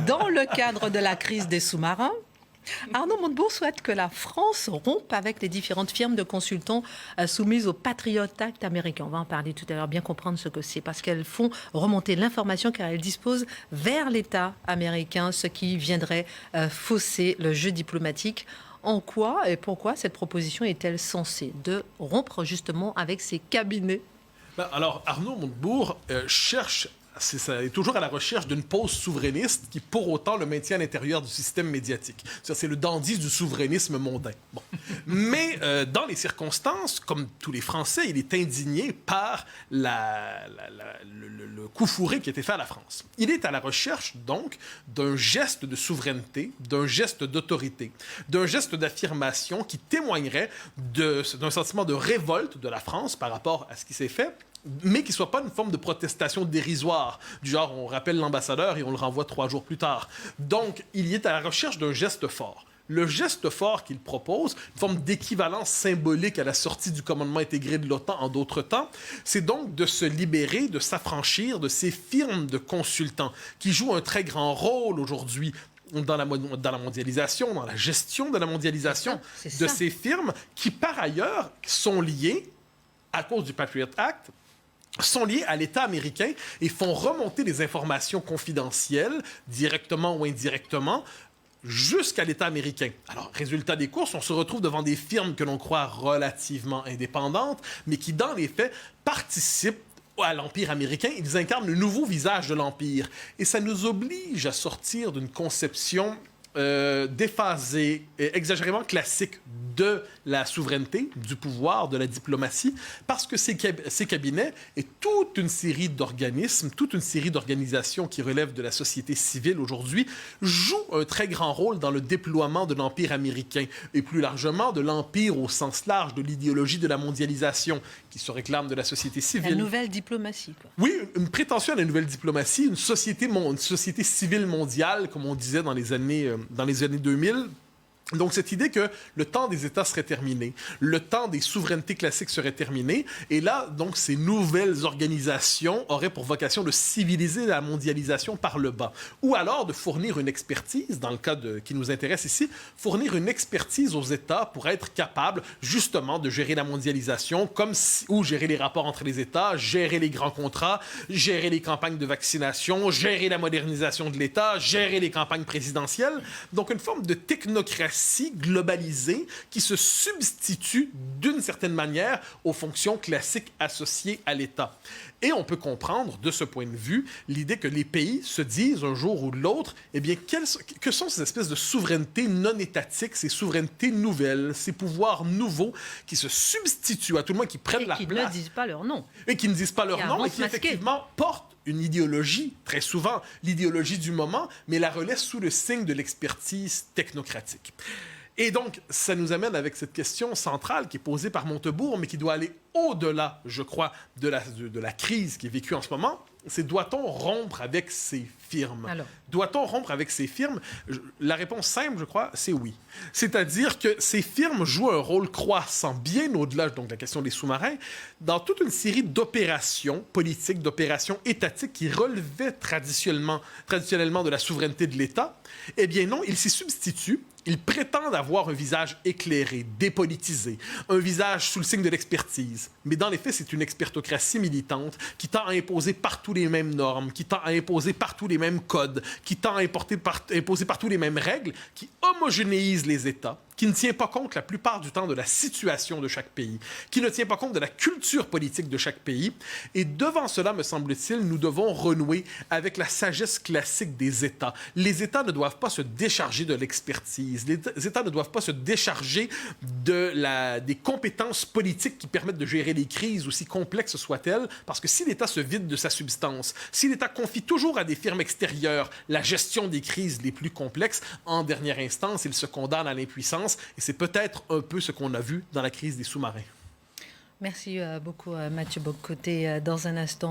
Dans le cadre de la crise des sous-marins, Arnaud Montebourg souhaite que la France rompe avec les différentes firmes de consultants soumises au Patriot Act américain. On va en parler tout à l'heure, bien comprendre ce que c'est, parce qu'elles font remonter l'information car elles disposent vers l'État américain, ce qui viendrait fausser le jeu diplomatique. En quoi et pourquoi cette proposition est-elle censée de rompre justement avec ces cabinets? Alors, Arnaud Montebourg est toujours à la recherche d'une pose souverainiste qui, pour autant, le maintient à l'intérieur du système médiatique. C'est le dandy du souverainisme mondain. Bon. Mais dans les circonstances, comme tous les Français, il est indigné par le coup fourré qui a été fait à la France. Il est à la recherche, donc, d'un geste de souveraineté, d'un geste d'autorité, d'un geste d'affirmation qui témoignerait d'un sentiment de révolte de la France par rapport à ce qui s'est fait, mais qui ne soit pas une forme de protestation dérisoire, du genre on rappelle l'ambassadeur et on le renvoie 3 jours plus tard. Donc, il est à la recherche d'un geste fort. Le geste fort qu'il propose, une forme d'équivalence symbolique à la sortie du commandement intégré de l'OTAN en d'autres temps, c'est donc de se libérer, de s'affranchir de ces firmes de consultants qui jouent un très grand rôle aujourd'hui dans la mondialisation, dans la gestion de la mondialisation de ces firmes qui, par ailleurs, sont liées, à cause du Patriot Act, sont liés à l'État américain et font remonter des informations confidentielles, directement ou indirectement, jusqu'à l'État américain. Alors, résultat des courses, on se retrouve devant des firmes que l'on croit relativement indépendantes, mais qui, dans les faits, participent à l'Empire américain. Ils incarnent le nouveau visage de l'Empire. Et ça nous oblige à sortir d'une conception déphasée et exagérément classique de la souveraineté, du pouvoir, de la diplomatie, parce que ces cabinets et toute une série d'organismes, toute une série d'organisations qui relèvent de la société civile aujourd'hui jouent un très grand rôle dans le déploiement de l'Empire américain et plus largement de l'Empire au sens large, de l'idéologie de la mondialisation qui se réclame de la société civile. La nouvelle diplomatie, quoi. Oui, une prétention à la nouvelle diplomatie, une société civile mondiale, comme on disait dans les années 2000. Donc, cette idée que le temps des États serait terminé, le temps des souverainetés classiques serait terminé, et là, donc, ces nouvelles organisations auraient pour vocation de civiliser la mondialisation par le bas, ou alors de fournir une expertise, dans le cas qui nous intéresse ici, fournir une expertise aux États pour être capables, justement, de gérer la mondialisation, ou gérer les rapports entre les États, gérer les grands contrats, gérer les campagnes de vaccination, gérer la modernisation de l'État, gérer les campagnes présidentielles. Donc, une forme de technocratie globalisée qui se substitue d'une certaine manière aux fonctions classiques associées à l'État. Et on peut comprendre, de ce point de vue, l'idée que les pays se disent un jour ou l'autre, eh bien, que sont ces espèces de souverainetés non étatiques, ces souverainetés nouvelles, ces pouvoirs nouveaux qui se substituent, à tout le moins qui prennent la place. Et qui ne disent pas leur nom. Et qui ne disent pas leur nom et qui, effectivement, portent une idéologie, très souvent l'idéologie du moment, mais la relaie sous le signe de l'expertise technocratique. Et donc, ça nous amène avec cette question centrale qui est posée par Montebourg, mais qui doit aller au-delà, je crois, de la crise qui est vécue en ce moment. C'est doit-on rompre avec ces firmes? Doit-on rompre avec ces firmes? La réponse simple, je crois, c'est oui. C'est-à-dire que ces firmes jouent un rôle croissant, bien au-delà donc, de la question des sous-marins, dans toute une série d'opérations politiques, d'opérations étatiques qui relevaient traditionnellement de la souveraineté de l'État. Eh bien non, ils s'y substituent. Ils prétendent avoir un visage éclairé, dépolitisé, un visage sous le signe de l'expertise. Mais dans les faits, c'est une expertocratie militante qui tend à imposer partout les mêmes normes, qui tend à imposer partout les mêmes codes, qui tend à imposer partout les mêmes règles, qui homogénéise les États, qui ne tient pas compte la plupart du temps de la situation de chaque pays, qui ne tient pas compte de la culture politique de chaque pays. Et devant cela, me semble-t-il, nous devons renouer avec la sagesse classique des États. Les États ne doivent pas se décharger de l'expertise. Les États ne doivent pas se décharger des compétences politiques qui permettent de gérer les crises, aussi complexes soient-elles, parce que si l'État se vide de sa substance, si l'État confie toujours à des firmes extérieures la gestion des crises les plus complexes, en dernière instance, il se condamne à l'impuissance. Et c'est peut-être un peu ce qu'on a vu dans la crise des sous-marins. Merci beaucoup, Mathieu Bock-Côté. Dans un instant.